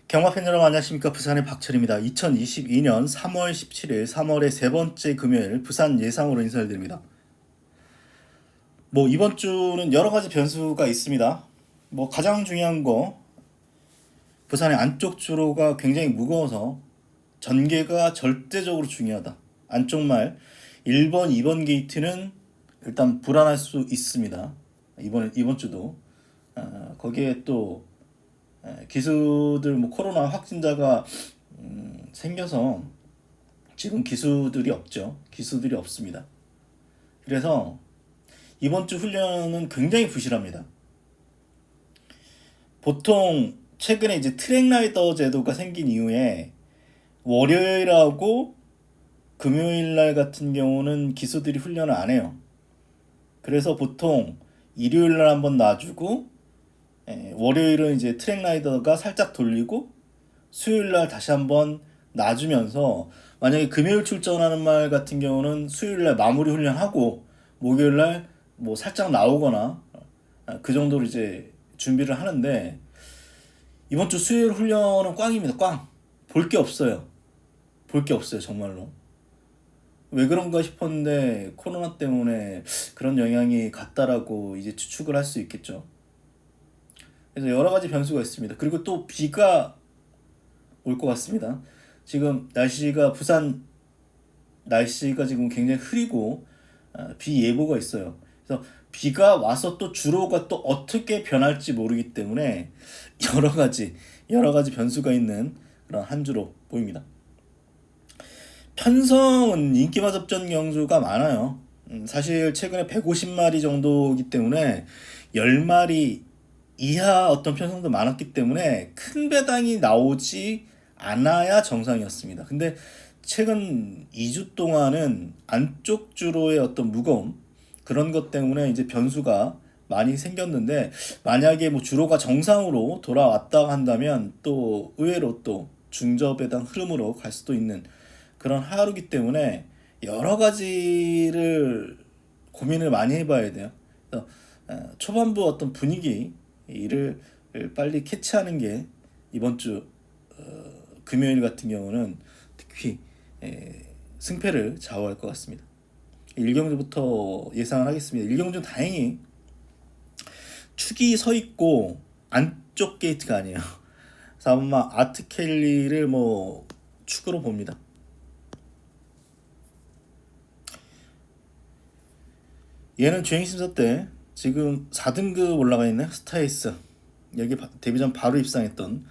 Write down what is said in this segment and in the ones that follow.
경마팬 여러분 안녕하십니까. 부산의 박철입니다. 2022년 3월 17일 3월의 세 번째 금요일 부산 예상으로 인사를 드립니다. 이번 주는 여러 가지 변수가 있습니다. 가장 중요한 거 부산의 안쪽 주로가 굉장히 무거워서 전개가 절대적으로 중요하다. 안쪽 말 1번, 2번 게이트는 일단 불안할 수 있습니다. 이번 주도 거기에 또 기수들 코로나 확진자가 생겨서 지금 기수들이 없죠. 기수들이 없습니다. 그래서 이번 주 훈련은 굉장히 부실합니다. 보통 최근에 이제 트랙라이더 제도가 생긴 이후에 월요일하고 금요일날 같은 경우는 기수들이 훈련을 안 해요. 그래서 보통 일요일날 한번 놔주고 월요일은 이제 트랙라이더가 살짝 돌리고 수요일날 다시 한번 놔주면서, 만약에 금요일 출전하는 말 같은 경우는 수요일날 마무리 훈련하고 목요일날 살짝 나오거나 그 정도로 이제 준비를 하는데, 이번 주 수요일 훈련은 꽝입니다. 꽝. 볼 게 없어요. 볼 게 없어요, 정말로. 왜 그런가 싶었는데 코로나 때문에 그런 영향이 갔다라고 이제 추측을 할 수 있겠죠. 그래서 여러 가지 변수가 있습니다. 그리고 또 비가 올 것 같습니다. 지금 부산 날씨가 지금 굉장히 흐리고 비 예보가 있어요. 그래서 비가 와서 또 주로가 또 어떻게 변할지 모르기 때문에 여러 가지 변수가 있는 그런 한 주로 보입니다. 편성은 인기마 접전 경주가 많아요. 사실 최근에 150마리 정도이기 때문에 10마리 이하 어떤 편성도 많았기 때문에 큰 배당이 나오지 않아야 정상이었습니다. 근데 최근 2주 동안은 안쪽 주로의 어떤 무거움, 그런 것 때문에 이제 변수가 많이 생겼는데, 만약에 주로가 정상으로 돌아왔다고 한다면 또 의외로 또 중저배당 흐름으로 갈 수도 있는 그런 하루기 때문에 여러 가지를 고민을 많이 해봐야 돼요. 그래서 초반부 어떤 분위기를 빨리 캐치하는 게 이번 주 금요일 같은 경우는 특히 승패를 좌우할 것 같습니다. 1경주부터 예상을 하겠습니다. 1경주는 다행히 축이 서 있고 안쪽 게이트가 아니에요. 그래서 아마 아트켈리를 축으로 봅니다. 얘는 주행심사 때 지금 4등급 올라가 있는 스타에이스, 여기 데뷔전 바로 입상했던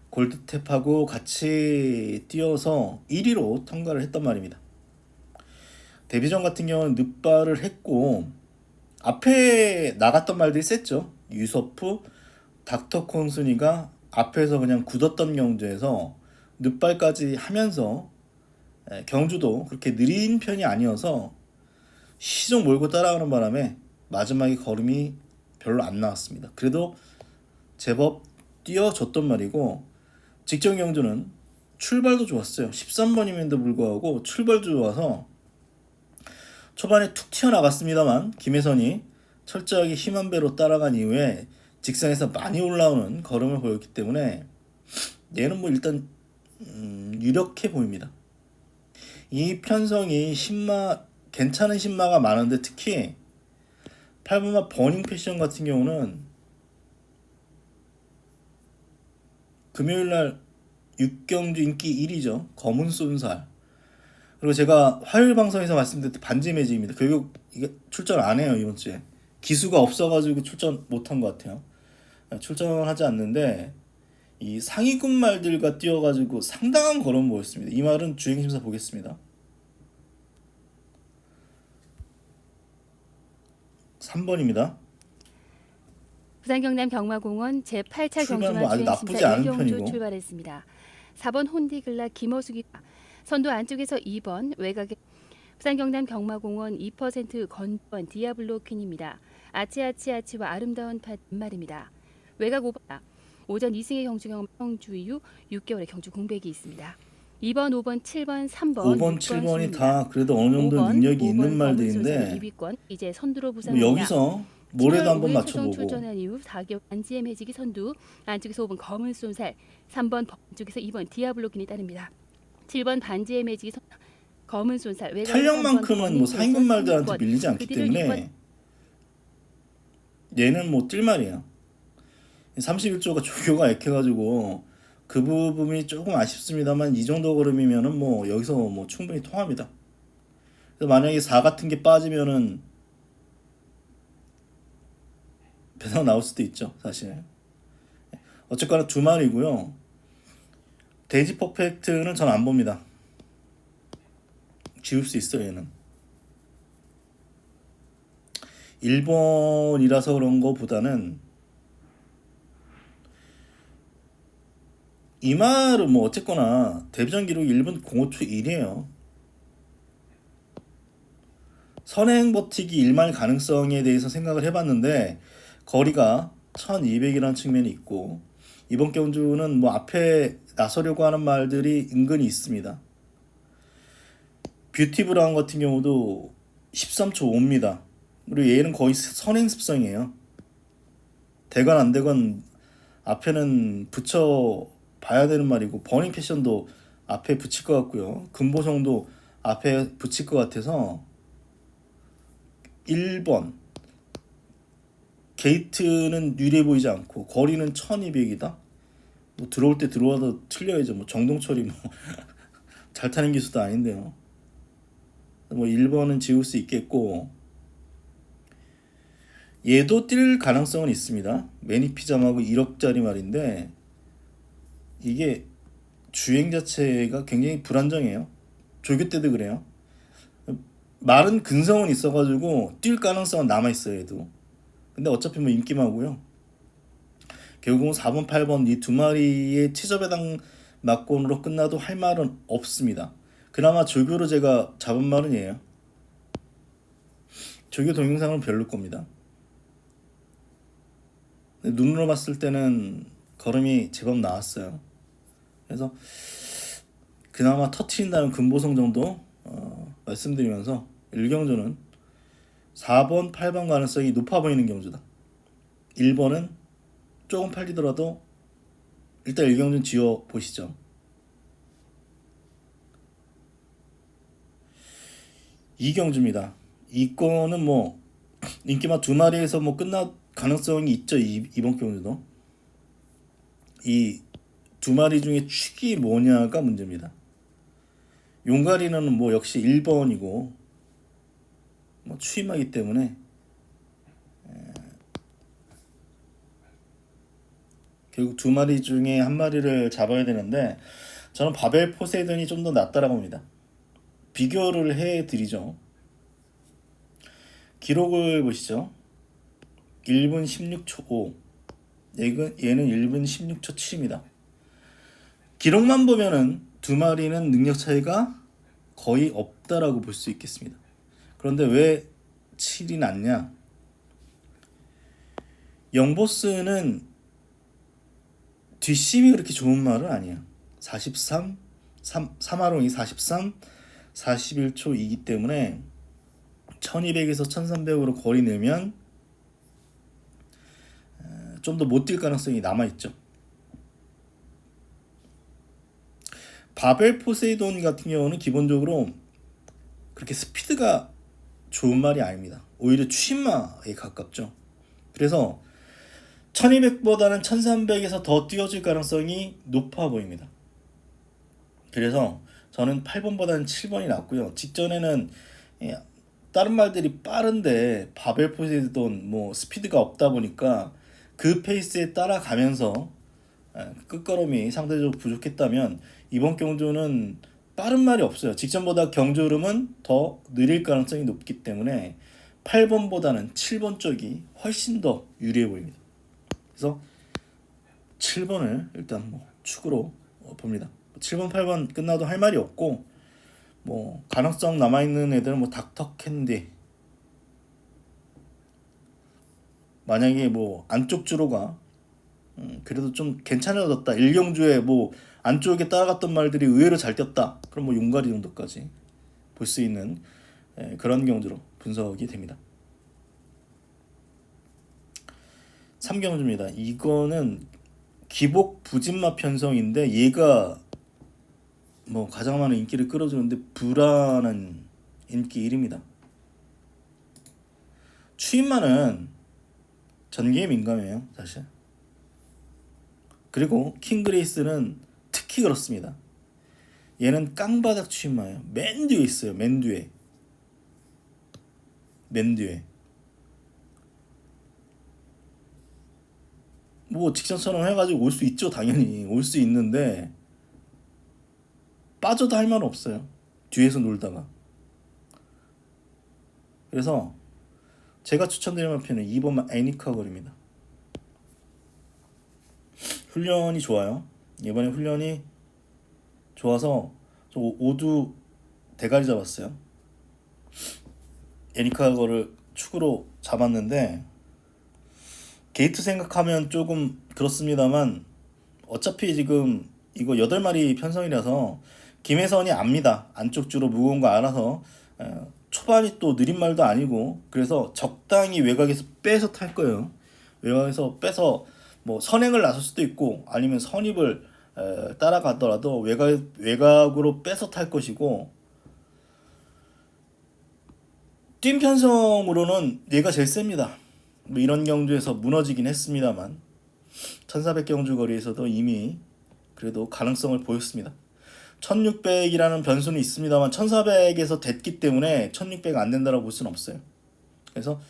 골드탭하고 같이 뛰어서 1위로 통과를 했단 말입니다. 데뷔전 같은 경우는 늑발을 했고 앞에 나갔던 말들이 셌죠. 유서프, 닥터 콘순이가 앞에서 그냥 굳었던 경주에서 늑발까지 하면서 경주도 그렇게 느린 편이 아니어서 시종 몰고 따라가는 바람에 마지막에 걸음이 별로 안 나왔습니다. 그래도 제법 뛰어줬던 말이고, 직전 경주는 출발도 좋았어요. 13번임에도 불구하고 출발도 좋아서 초반에 툭 튀어나갔습니다만 김혜선이 철저하게 힘한 배로 따라간 이후에 직선에서 많이 올라오는 걸음을 보였기 때문에 얘는 일단 유력해 보입니다. 이 편성이 괜찮은 신마가 많은데, 특히 8번마 버닝 패션 같은 경우는 금요일날 6경주 인기 1위죠. 검은 쏜살. 그리고 제가 화요일 방송에서 말씀드렸던 반지 매직입니다. 결국 이게 출전 안 해요, 이번 주에. 기수가 없어가지고 출전 못한 것 같아요. 출전하지 않는데 이 상위급 말들과 뛰어가지고 상당한 걸음 보였습니다. 이 말은 주행심사 보겠습니다. 3번입니다. 부산 경남 경마공원 제8차 출발은 경주만 아주 나쁘지 주행심사 않은 1경주 편이고. 출발했습니다. 4번 혼디글라 김어숙이 선두 안쪽에서 2번 외곽에 부산 경남 경마공원 2% 건번 디아블로 퀸입니다. 아치아치아치와 아름다운 팥 말입니다. 외곽 5번 오전 2승의 경주 이후 6개월의 경주 공백이 있습니다. 2번, 5번, 7번, 3번, 5번, 6번 7번이 순입니다. 다 그래도 어느 정도 5번, 능력이 5번 있는 검은손살의 말들인데 2위권 이제 선두로 부상합니다. 여기서 모레도 7월 한번 5일 최종 맞춰보고. 출전한 이후 4개월 반지의 매직이 선두, 안쪽에서 5번 검은 쏜살, 3번 안쪽에서 2번 디아블로킨이 따릅니다. 7번 반지의 매직이 검은 쏜살, 외곽에서 3번 탄력만큼은 뭐 상위권 말들한테 16번, 밀리지 않기 그 뒤를 6번 때문에 얘는 뭐 뛸 말이야. 31조가 조교가 약해가지고 그 부분이 조금 아쉽습니다만 이 정도 걸음이면은 뭐 여기서 뭐 충분히 통합니다. 그래서 만약에 4 같은 게 빠지면은 배당 나올 수도 있죠, 사실. 어쨌거나 두 마리고요. 돼지 퍼펙트는 전 안 봅니다. 지울 수 있어요, 얘는. 1번이라서 그런 거보다는 이 말은 뭐 어쨌거나 데뷔전 기록이 1분 05초 1이에요. 선행 버티기 1말 가능성에 대해서 생각을 해봤는데 거리가 1200이라는 측면이 있고 이번 경주는 뭐 앞에 나서려고 하는 말들이 은근히 있습니다. 뷰티 브라운 같은 경우도 13초 5입니다. 그리고 얘는 거의 선행 습성이에요. 되건 안 되건 앞에는 붙여 봐야 되는 말이고 버닝 패션도 앞에 붙일 것 같고요. 금보성도 앞에 붙일 것 같아서 1번 게이트는 유리해 보이지 않고 거리는 1200이다. 뭐 들어올 때 들어와도 틀려야죠. 뭐 정동철이 뭐 잘 타는 기수도 아닌데요. 뭐 1번은 지울 수 있겠고 얘도 뛸 가능성은 있습니다. 매니피잠하고 1억짜리 말인데 이게 주행 자체가 굉장히 불안정해요. 조교 때도 그래요. 말은 근성은 있어가지고 뛸 가능성은 남아있어요 얘도. 근데 어차피 뭐 인기마고요. 결국은 4번 8번 이 두 마리의 최저배당 막권으로 끝나도 할 말은 없습니다. 그나마 조교로 제가 잡은 말은 얘예요. 조교 동영상은 별로일 겁니다. 눈으로 봤을 때는 걸음이 제법 나왔어요. 그래서 그나마 터트린다면 금보성 정도 말씀드리면서 1경주는 4번, 8번 가능성이 높아 보이는 경주다. 1번은 조금 팔리더라도 일단 1경주는 지워 보시죠. 이 경주입니다. 이 거는 뭐 인기마 두 마리에서 뭐 끝날 가능성이 있죠. 이번 경주도. 이 두 마리 중에 축이 뭐냐가 문제입니다. 용가리는 뭐 역시 1번이고 뭐 추임하기 때문에 결국 두 마리 중에 한 마리를 잡아야 되는데 저는 바벨 포세이돈이 좀 더 낫다라고 봅니다. 비교를 해드리죠. 기록을 보시죠. 1분 16초 5. 얘는 1분 16초 7입니다. 기록만 보면은 두 마리는 능력 차이가 거의 없다라고 볼 수 있겠습니다. 그런데 왜 7이 낫냐? 영보스는 뒷심이 그렇게 좋은 말은 아니야. 43, 3하롱이 43, 41초2기 때문에 1200에서 1300으로 거리 내면 좀 더 못 뛸 가능성이 남아있죠. 바벨 포세이돈 같은 경우는 기본적으로 그렇게 스피드가 좋은 말이 아닙니다. 오히려 추신마에 가깝죠. 그래서 1200보다는 1300에서 더 뛰어질 가능성이 높아 보입니다. 그래서 저는 8번보다는 7번이 낫고요. 직전에는 다른 말들이 빠른데 바벨 포세이돈 뭐 스피드가 없다 보니까 그 페이스에 따라가면서 끝걸음이 상대적으로 부족했다면 이번 경주는 빠른 말이 없어요. 직전보다 경주 흐름은 더 느릴 가능성이 높기 때문에 8번보다는 7번 쪽이 훨씬 더 유리해 보입니다. 그래서 7번을 일단 뭐 축으로 봅니다. 7번, 8번 끝나도 할 말이 없고 뭐 가능성 남아있는 애들은 뭐 닥터 캔디 만약에 뭐 안쪽 주로가 그래도 좀 괜찮아졌다. 1경주에 뭐 안쪽에 따라갔던 말들이 의외로 잘 뛰었다. 그럼 뭐 용가리 정도까지 볼 수 있는 그런 경주로 분석이 됩니다. 3경주입니다. 이거는 기복 부진마 편성인데 얘가 뭐 가장 많은 인기를 끌어주는데 불안한 인기 1위입니다. 추인마는 전기에 민감해요, 사실. 그리고 킹그레이스는 특히 그렇습니다. 얘는 깡바닥 추인마예요. 맨 뒤에 있어요. 맨 뒤에. 뭐 직전처럼 해가지고 올 수 있죠. 당연히 올 수 있는데 빠져도 할 말은 없어요. 뒤에서 놀다가. 그래서 제가 추천드리는 편은 2번 애니카 거리입니다. 훈련이 좋아요. 이번에 훈련이 좋아서 저 오두 대가리 잡았어요. 애니카 거를 축으로 잡았는데 게이트 생각하면 조금 그렇습니다만 어차피 지금 이거 8마리 편성이라서 김혜선이 압니다. 안쪽 주로 무거운 거 알아서 초반이 또 느린 말도 아니고 그래서 적당히 외곽에서 빼서 탈 거예요. 외곽에서 빼서 뭐 선행을 나설 수도 있고 아니면 선입을 따라가더라도 외곽으로 빼서 탈 것이고 뛴 편성으로는 얘가 제일 셉니다. 뭐 이런 경주에서 무너지긴 했습니다만 1400경주 거리에서도 이미 그래도 가능성을 보였습니다. 1600이라는 변수는 있습니다만 1400에서 됐기 때문에 1600 안 된다라고 볼 수는 없어요. 그래서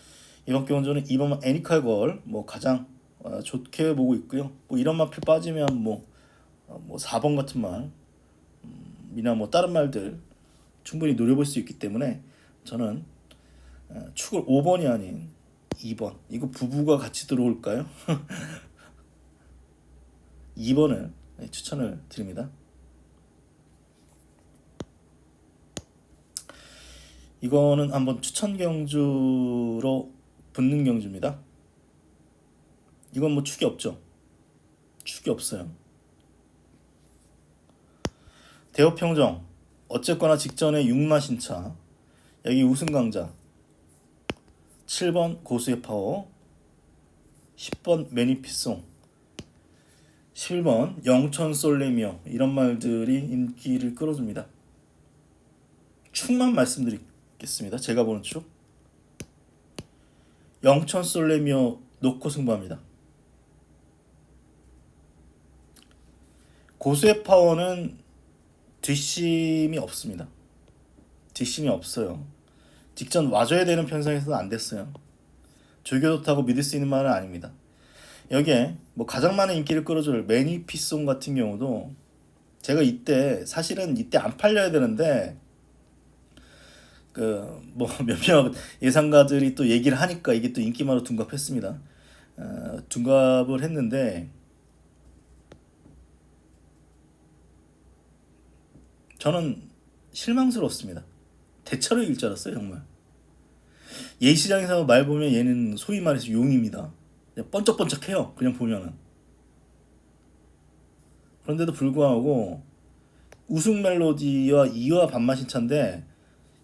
이번 경주는 2번 애니칼 걸뭐 가장 좋게 보고 있고요. 뭐 이런 마필 빠지면 뭐 4번 같은 말이나 뭐 다른 말들 충분히 노려볼 수 있기 때문에 저는 축을 5번이 아닌 2번 이거 부부가 같이 들어올까요? 2번을 추천을 드립니다. 이거는 한번 추천 경주로 붙는 경주입니다. 이건 뭐 축이 없죠. 축이 없어요. 대호평정 어쨌거나 직전에 6마 신차 여기 우승 강자 7번 고수의 파워 10번 매니피송 11번 영천 솔레미오 이런 말들이 인기를 끌어줍니다. 축만 말씀드리겠습니다. 제가 보는 축 영천 솔레미오 놓고 승부합니다. 고수의 파워는 뒷심이 없습니다. 뒷심이 없어요. 직전 와줘야 되는 편성에서는 안 됐어요. 조교 좋다고 믿을 수 있는 말은 아닙니다. 여기에 뭐 가장 많은 인기를 끌어줄 매니피송 같은 경우도 제가 이때 사실은 이때 안 팔려야 되는데 그 뭐 몇몇 예상가들이 또 얘기를 하니까 이게 또 인기만으로 둔갑했습니다. 둔갑을 했는데 저는 실망스러웠습니다. 대차로 이길 줄 알았어요 정말. 예시장에서 말 보면 얘는 소위 말해서 용입니다. 그냥 번쩍번쩍해요 그냥 보면은. 그런데도 불구하고 우승 멜로디와 2화 반마신차인데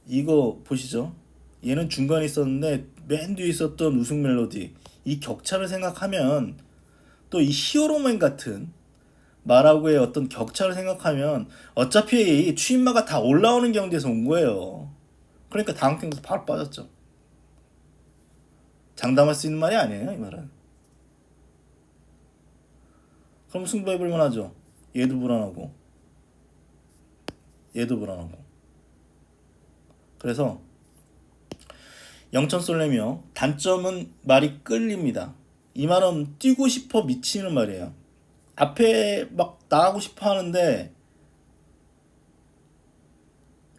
이거 보시죠. 얘는 중간에 있었는데 맨 뒤에 있었던 우승 멜로디 이 격차를 생각하면 또 이 히어로맨 같은 말하고의 어떤 격차를 생각하면 어차피 이 추인마가 다 올라오는 경기에서 온 거예요. 그러니까 다음 경기에서 바로 빠졌죠. 장담할 수 있는 말이 아니에요 이 말은. 그럼 승부해볼만 하죠. 얘도 불안하고 얘도 불안하고. 그래서 영천 솔레미오 단점은 말이 끌립니다. 이 말은 뛰고 싶어 미치는 말이에요. 앞에 막 나가고 싶어 하는데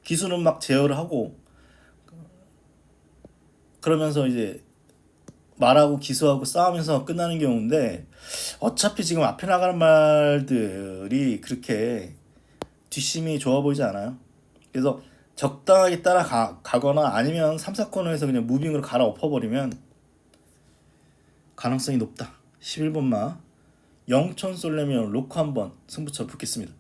기수는 막 제어를 하고 그러면서 이제 말하고 기수하고 싸우면서 끝나는 경우인데 어차피 지금 앞에 나가는 말들이 그렇게 뒷심이 좋아 보이지 않아요. 그래서 적당하게 따라가거나 아니면 3, 4코너에서 그냥 무빙으로 갈아엎어버리면 가능성이 높다. 11번마 영천 솔레미오 로코 한번 승부처 붙겠습니다.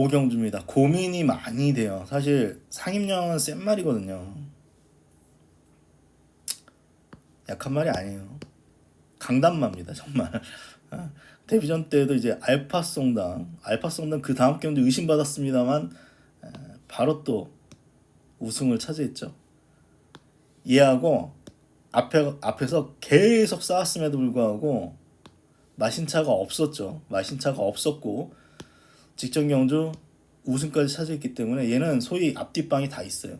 오경주입니다. 고민이 많이 돼요. 사실 상임령은 센 말이거든요. 약한 말이 아니에요. 강단마입니다, 정말. 데뷔전 때도 이제 알파송당 그 다음 경기 의심받았습니다만 바로 또 우승을 차지했죠. 얘하고 앞에서 계속 싸웠음에도 불구하고 마신차가 없었죠. 마신차가 없었고 직전 경주 우승까지 차지했기 때문에 얘는 소위 앞뒷방이 다 있어요.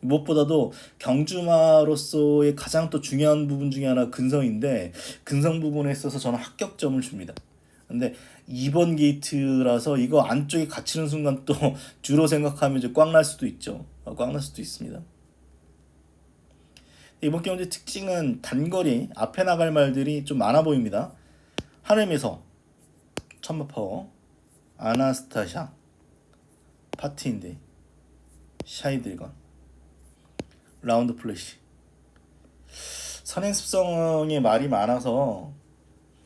무엇보다도 경주마로서의 가장 또 중요한 부분 중에 하나 근성인데 근성 부분에 있어서 저는 합격점을 줍니다. 근데 2번 게이트라서 이거 안쪽에 갇히는 순간 또 주로 생각하면 이제 꽝 날 수도 있죠. 꽝 날 수도 있습니다. 이번 경주 특징은 단거리 앞에 나갈 말들이 좀 많아 보입니다. 하늘미소, 천마파워, 아나스타샤, 파티인데, 샤이들건, 라운드 플래시. 선행습성의 말이 많아서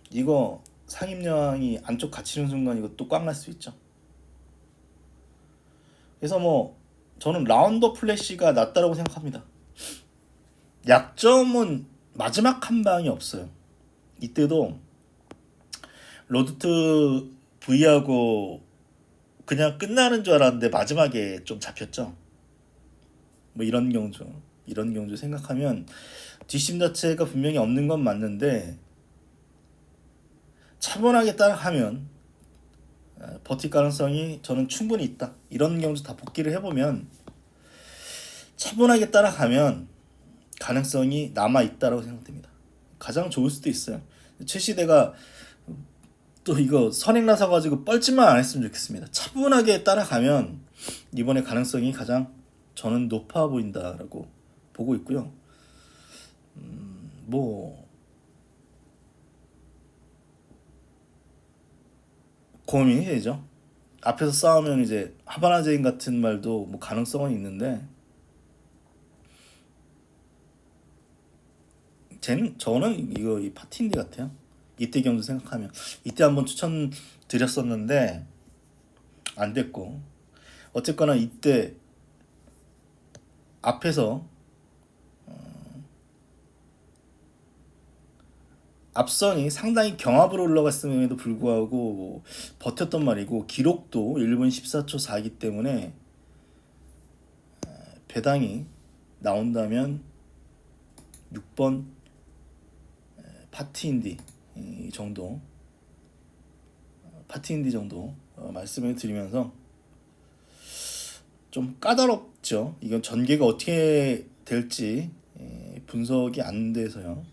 이거 상임령이 안쪽 갇히는 순간 이거 또 꽝 날 수 있죠. 그래서 뭐 저는 라운드 플래시가 낫다라고 생각합니다. 약점은 마지막 한 방이 없어요. 이때도 로드트 V하고 그냥 끝나는 줄 알았는데 마지막에 좀 잡혔죠. 뭐 이런 경주 생각하면 뒷심 자체가 분명히 없는 건 맞는데 차분하게 따라가면 버틸 가능성이 저는 충분히 있다. 이런 경주 다 복귀를 해보면 차분하게 따라가면 가능성이 남아있다라고 생각됩니다. 가장 좋을 수도 있어요. 최시대가 또 이거 선행 나서 가지고 뻘짓만 안 했으면 좋겠습니다. 차분하게 따라가면 이번에 가능성이 가장 저는 높아 보인다라고 보고 있고요. 뭐 고민이 되죠. 앞에서 싸우면 이제 하바나제인 같은 말도 뭐 가능성은 있는데 저는 이거 이 파티인디 같아요. 이때 경주 생각하면 이때 한번 추천드렸었는데 안 됐고 어쨌거나 이때 앞에서 앞선이 상당히 경합으로 올라갔음에도 불구하고 버텼단 말이고 기록도 1분 14초 4이기 때문에 배당이 나온다면 6번 파티인디 정도 말씀을 드리면서 좀 까다롭죠. 이건 전개가 어떻게 될지 분석이 안 돼서요.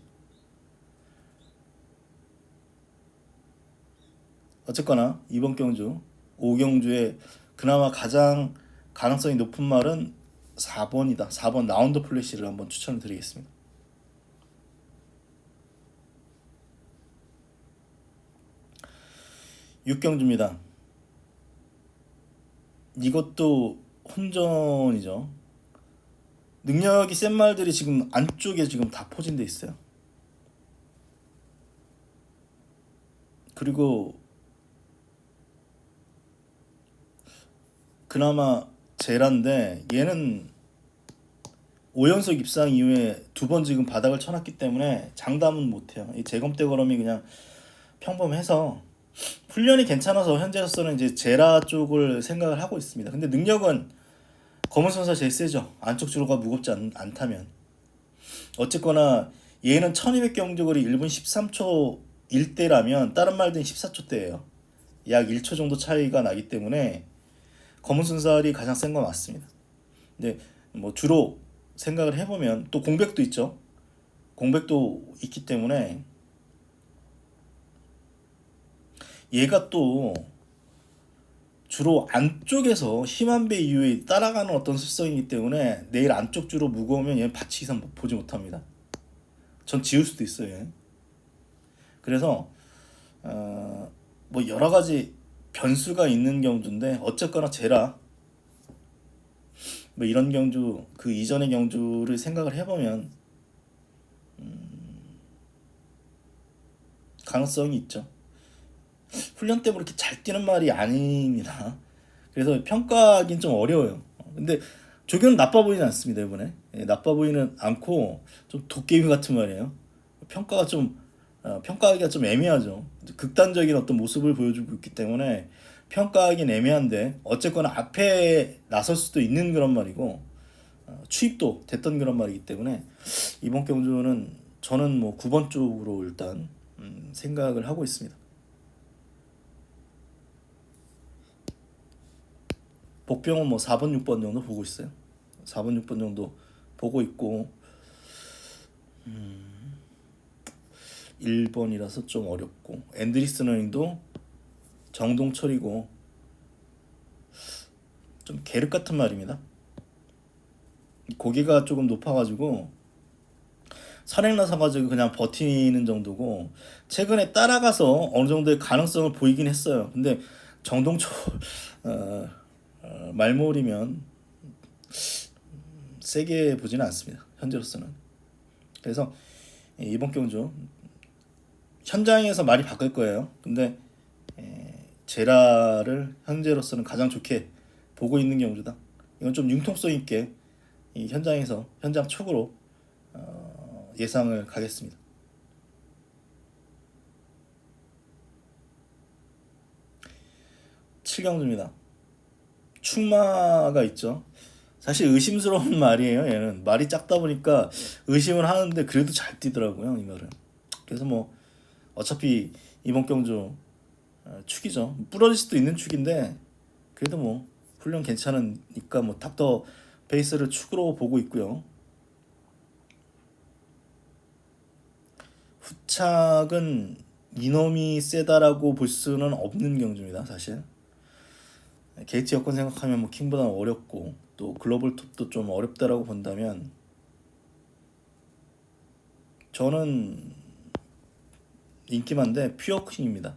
어쨌거나 이번 경주 5경주에 그나마 가장 가능성이 높은 말은 4번이다. 4번 라운드 플래시를 한번 추천을 드리겠습니다. 육경주입니다. 이것도 혼전이죠. 능력이 센 말들이 지금 안쪽에 지금 다 포진돼 있어요. 그리고 그나마 제라인데 얘는 5연속 입상 이후에 2번 지금 바닥을 쳐놨기 때문에 장담은 못해요. 이 재검대 걸음이 그냥 평범해서 훈련이 괜찮아서 현재로서는 이제 제라 쪽을 생각을 하고 있습니다. 근데 능력은 검은 선수가 제일 세죠. 안쪽 주로가 무겁지 않다면. 어쨌거나 얘는 1200 경주거리 1분 13초 1대라면 다른 말들은 14초대예요. 약 1초 정도 차이가 나기 때문에 검은 순살이 가장 센 건 맞습니다. 근데 뭐 주로 생각을 해보면 또 공백도 있죠. 공백도 있기 때문에 얘가 또 주로 안쪽에서 심한 배 이후에 따라가는 어떤 습성이기 때문에 내일 안쪽 주로 무거우면 얘는 바치 이상 보지 못합니다. 전 지울 수도 있어요. 얘는. 그래서 뭐 여러 가지 변수가 있는 경주인데 어쨌거나 제라 뭐 이런 경주 그 이전의 경주를 생각을 해보면 가능성이 있죠. 훈련 때문에 이렇게 잘 뛰는 말이 아닙니다. 그래서 평가하기는 좀 어려워요. 근데 조교는 나빠 보이진 않습니다 이번에. 예, 나빠 보이는 않고 좀 도깨비 같은 말이에요. 평가가 좀 평가하기가 좀 애매하죠. 극단적인 어떤 모습을 보여주고 있기 때문에 평가하기는 애매한데 어쨌거나 앞에 나설 수도 있는 그런 말이고 추입도 됐던 그런 말이기 때문에 이번 경주는 저는 뭐 9번 쪽으로 일단 생각을 하고 있습니다. 복병은 뭐 4번, 6번 정도 보고 있어요. 4번, 6번 정도 보고 있고 1번이라서 좀 어렵고 앤드리스 러닝도 정동철이고 좀 계륵 같은 말입니다. 고기가 조금 높아가지고 선행나 사가지고 그냥 버티는 정도고 최근에 따라가서 어느 정도의 가능성을 보이긴 했어요. 근데 정동철 말몰이면 세게 보지는 않습니다. 현재로서는. 그래서 이번 경주 현장에서 많이 바꿀 거예요. 근데 제라를 현재로서는 가장 좋게 보고 있는 경주다. 이건 좀 융통성 있게 이 현장에서 현장 촉으로 예상을 가겠습니다. 칠경주입니다. 충마가 있죠. 사실 의심스러운 말이에요. 얘는 말이 작다 보니까 의심을 하는데 그래도 잘 뛰더라고요 이 말은. 그래서 뭐 어차피 이번 경주 축이죠. 부러질 수도 있는 축인데 그래도 뭐 훈련 괜찮으니까 뭐 닥터 베이스를 축으로 보고 있고요. 후착은 이놈이 세다라고 볼 수는 없는 경주입니다 사실. 게이트 여건 생각하면 뭐 킹보다는 어렵고 또 글로벌 톱도 좀 어렵다라고 본다면 저는 인기만데 퓨어킹입니다.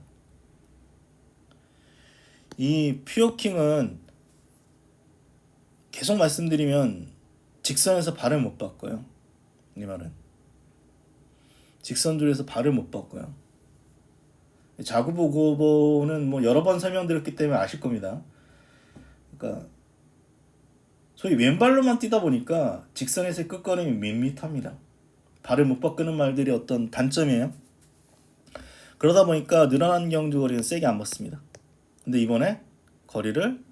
이 퓨어킹은 계속 말씀드리면 직선에서 발을 못 바꿔요. 이 말은 직선줄에서 발을 못 바꿔요. 자구보고보는 뭐 여러 번 설명드렸기 때문에 아실 겁니다. 그러니까 소위 왼발로만 뛰다 보니까 직선에서의 끝걸음이 밋밋합니다. 발을 못 바꾸는 말들이 어떤 단점이에요. 그러다 보니까 늘어난 경주 거리는 세게 안 받습니다. 근데 이번에 거리를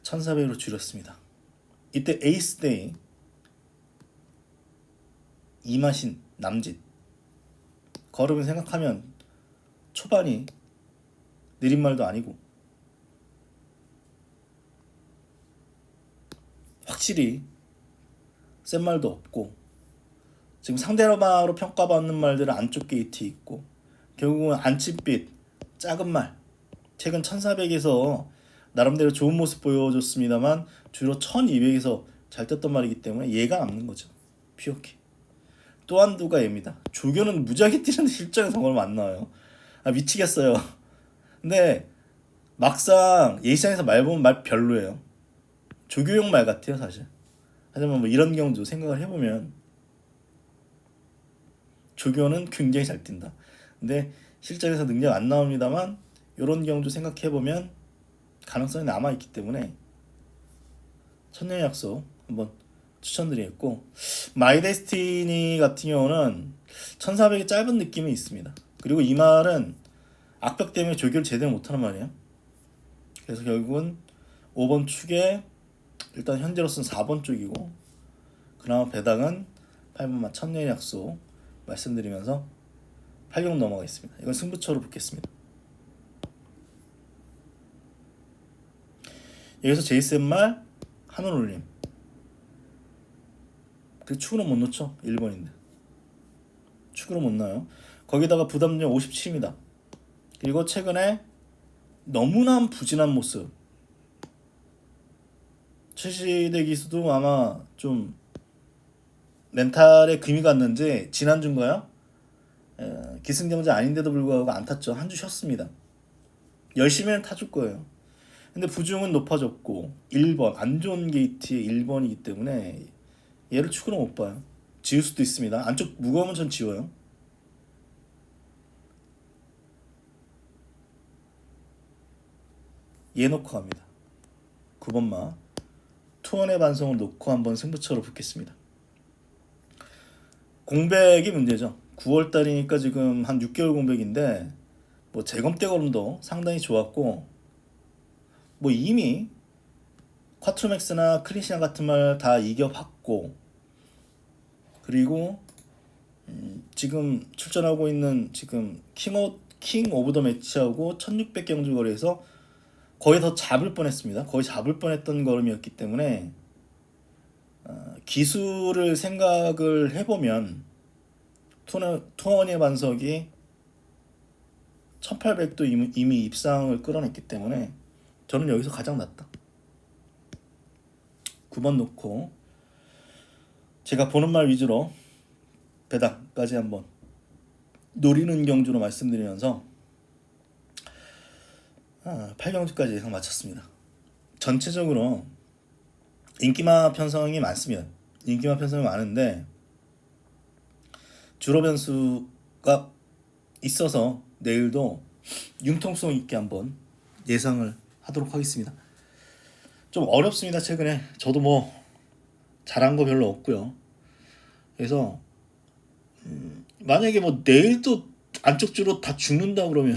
1400으로 줄였습니다. 이때 에이스데이 이마신 남짓 걸음을 생각하면 초반이 느린 말도 아니고 확실히 센 말도 없고 지금 상대방으로 평가받는 말들은 안쪽 게이트 있고 결국은 안침빛 작은 말 최근 1400에서 나름대로 좋은 모습 보여줬습니다만 주로 1200에서 잘 떴던 말이기 때문에 얘가 남는 거죠. 퓨어키 또 한두가 얘입니다. 조교는 무지하게 뛰는데 실전에서 얼마 안 나와요. 미치겠어요. 근데 막상 예시장에서 말 보면 말 별로예요. 조교용 말 같아요 사실. 하지만 뭐 이런 경우도 생각을 해보면 조교는 굉장히 잘 뛴다. 근데 실전에서 능력 안 나옵니다만 이런 경우도 생각해보면 가능성이 남아있기 때문에 천년의 약속 한번 추천드리겠고 마이데스티니 같은 경우는 1400이 짧은 느낌이 있습니다. 그리고 이 말은 악벽 때문에 조교를 제대로 못하는 말이에요. 그래서 결국은 5번 축에 일단 현재로서는 4번 쪽이고 그나마 배당은 8번만 천년의 약속 말씀드리면서 8경 넘어가겠습니다. 이건 승부처로 붙겠습니다. 여기서 제이센말 한올 올림 그 축으로 못 넣죠. 1번인데 축으로 못 넣어요. 거기다가 부담력 57입니다. 그리고 최근에 너무나 부진한 모습 최시대 기수도 아마 좀 멘탈에 금이 갔는지 지난주인가요? 기승전자 아닌데도 불구하고 안 탔죠. 한 주 쉬었습니다. 열심히는 타줄 거예요. 근데 부중은 높아졌고 1번 안 좋은 게이트의 1번이기 때문에 얘를 축으로 못 봐요. 지울 수도 있습니다. 안쪽 무거우면 전 지워요. 얘 놓고 갑니다. 9번마 투원의 반성을 놓고 한번 승부처로 붙겠습니다. 공백이 문제죠. 9월달이니까 지금 한 6개월 공백인데 뭐 재검대 걸음도 상당히 좋았고 뭐 이미 쿼트로맥스나 클린시나 같은 말 다 이겨봤고 그리고 지금 출전하고 있는 지금 킹 오브 더 매치하고 1600 경주 거리에서 거의 더 잡을 뻔했습니다. 거의 잡을 뻔했던 걸음이었기 때문에 기술을 생각을 해보면 투어원의 반석이 1800도 이미 입상을 끌어냈기 때문에 저는 여기서 가장 낫다. 9번 놓고 제가 보는 말 위주로 배당까지 한번 노리는 경주로 말씀드리면서 8경주까지 예상 마쳤습니다. 전체적으로 인기마 편성이 많습니다. 인기마 편성이 많은데 주로 변수가 있어서 내일도 융통성 있게 한번 예상을 하도록 하겠습니다. 좀 어렵습니다. 최근에 저도 뭐 잘한 거 별로 없고요. 그래서 만약에 뭐 내일도 안쪽 주로 다 죽는다 그러면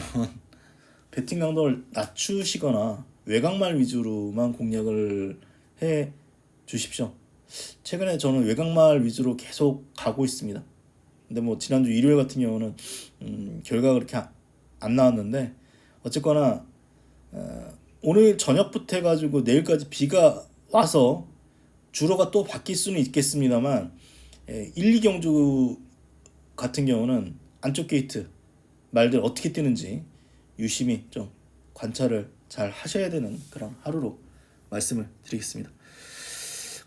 배팅 강도를 낮추시거나 외곽말 위주로만 공략을 해 주십시오. 최근에 저는 외곽말 위주로 계속 가고 있습니다. 근데 뭐 지난주 일요일 같은 경우는 결과가 그렇게 안 나왔는데 어쨌거나 오늘 저녁부터 해가지고 내일까지 비가 와서 주로가 또 바뀔 수는 있겠습니다만 1, 2경주 같은 경우는 안쪽 게이트 말들 어떻게 뛰는지 유심히 좀 관찰을 잘 하셔야 되는 그런 하루로 말씀을 드리겠습니다.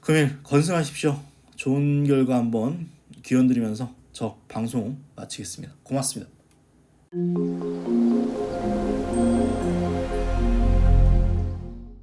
금일 건승하십시오. 좋은 결과 한번 기원 드리면서 저 방송 마치겠습니다. 고맙습니다.